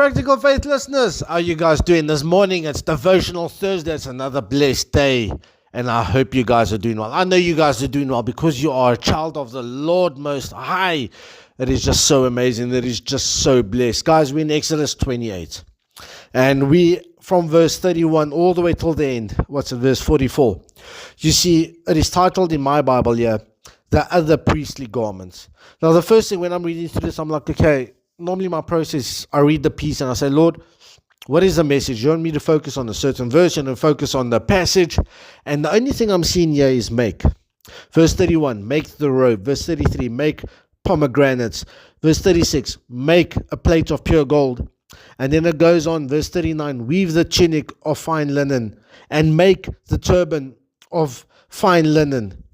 Practical Faith listeners, how are you guys doing this morning? It's Devotional Thursday. It's another blessed day, and I hope you guys are doing well. I know you guys are doing well because you are a child of the Lord Most High. It is just so amazing. It is just so blessed. Guys, we're in Exodus 28, and we, from verse 31 all the way till the end, what's in verse 44? You see, it is titled in my Bible here, The Other Priestly Garments. Now, the first thing when I'm reading through this, I'm like, okay, normally my process, I read the piece and I say, Lord, what is the message? You want me to focus on a certain version and focus on the passage. And the only thing I'm seeing here is make. Verse 31, make the robe. Verse 33, make pomegranates. Verse 36, make a plate of pure gold. And then it goes on, verse 39, weave the tunic of fine linen and make the turban of fine linen.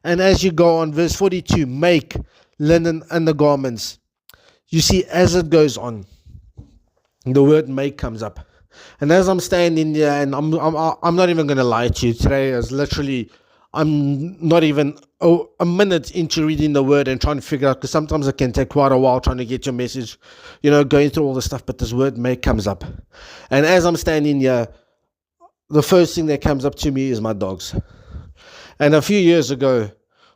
And as you go on, verse 42, make linen undergarments. You see, as it goes on, the word make comes up. And as I'm standing there, and I'm not even going to lie to you, today is literally, I'm not even a minute into reading the word and trying to figure out, because sometimes it can take quite a while trying to get your message, going through all the stuff, but this word make comes up. And as I'm standing here, the first thing that comes up to me is my dogs. And a few years ago,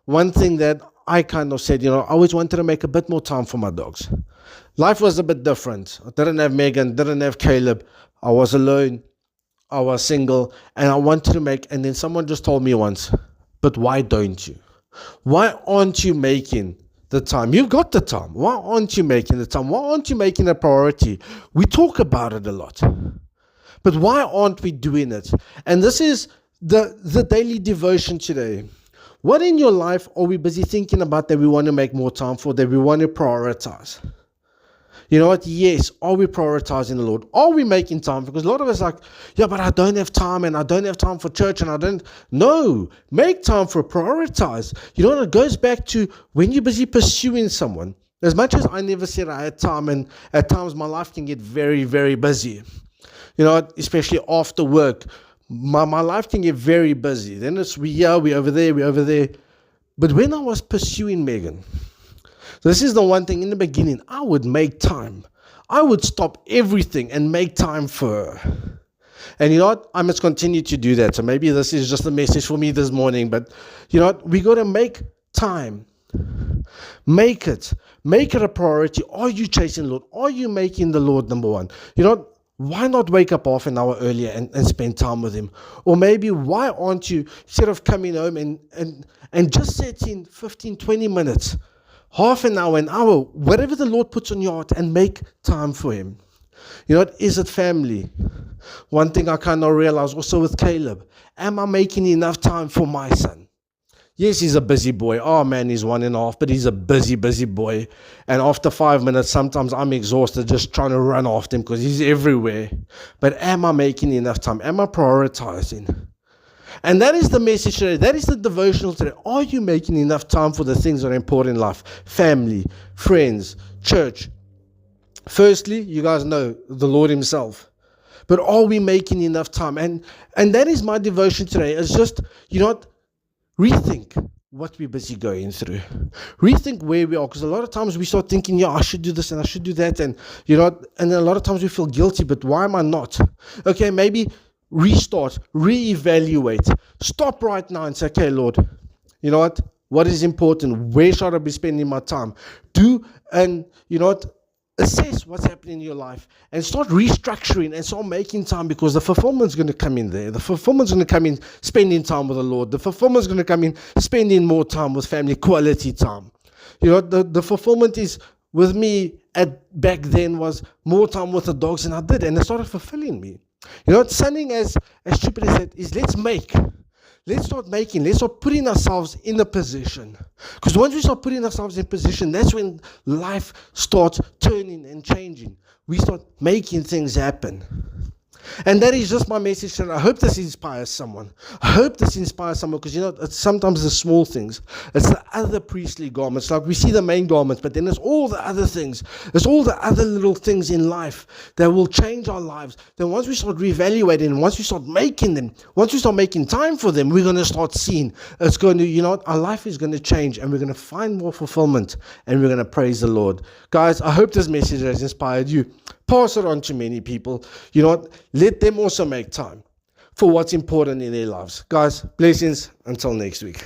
one thing that I kind of said, I always wanted to make a bit more time for my dogs. Life was a bit different. I didn't have Megan, didn't have Caleb. I was alone. I was single. And I wanted to make, and then someone just told me once, but why don't you? Why aren't you making the time? You've got the time. Why aren't you making the time? Why aren't you making a priority? We talk about it a lot. But why aren't we doing it? And this is the daily devotion today. What in your life are we busy thinking about that we want to make more time for, that we want to prioritize? You know what? Yes. Are we prioritizing the Lord? Are we making time? Because a lot of us are like, yeah, but I don't have time and I don't have time for church and I don't. No. Make time for prioritize. You know what? It goes back to when you're busy pursuing someone. As much as I never said I had time, and at times my life can get very, very busy. Especially after work. My life can get very busy. Then it's we over there. But when I was pursuing Megan, this is the one thing in the beginning, I would make time. I would stop everything and make time for her. And you know what? I must continue to do that. So maybe this is just a message for me this morning. But you know what? We got to make time. Make it a priority. Are you chasing the Lord? Are you making the Lord number one? You know what? Why not wake up half an hour earlier and spend time with him? Or maybe why aren't you, instead of coming home and just set in 15, 20 minutes, half an hour, whatever the Lord puts on your heart, and make time for him. You know what? Is it family? One thing I kind of realized also with Caleb, am I making enough time for my son? Yes, he's a busy boy. Oh man, he's 1.5, but he's a busy boy. And after 5 minutes, sometimes I'm exhausted just trying to run after him because he's everywhere. But am I making enough time? Am I prioritizing? And that is the message today. That is the devotional today. Are you making enough time for the things that are important in life? Family, friends, church. Firstly, you guys know the Lord himself. But are we making enough time? And that is my devotion today. It's just, rethink what we're busy going through. Rethink where we are. Because a lot of times we start thinking, I should do this and I should do that. And, and then a lot of times we feel guilty, but why am I not? Okay, maybe restart, reevaluate. Stop right now and say, okay, Lord, you know what? What is important? Where should I be spending my time? Assess what's happening in your life and start restructuring and start making time, because the fulfillment's going to come in there. The fulfillment's going to come in spending time with the Lord. The fulfillment's going to come in spending more time with family, quality time. The fulfillment is with me back then was more time with the dogs than I did, and it started fulfilling me. Something as stupid as that is let's start making, let's start putting ourselves in a position. Because once we start putting ourselves in position, that's when life starts turning and changing. We start making things happen. And that is just my message today. I hope this inspires someone. I hope this inspires someone, because it's sometimes the small things. It's the other priestly garments. Like we see the main garments, but then there's all the other things. There's all the other little things in life that will change our lives. Then once we start reevaluating, once we start making them, once we start making time for them, we're going to start seeing it's going to, our life is going to change, and we're going to find more fulfillment, and we're going to praise the Lord. Guys, I hope this message has inspired you. Pass it on to many people. You know what? Let them also make time for what's important in their lives. Guys, blessings. Until next week.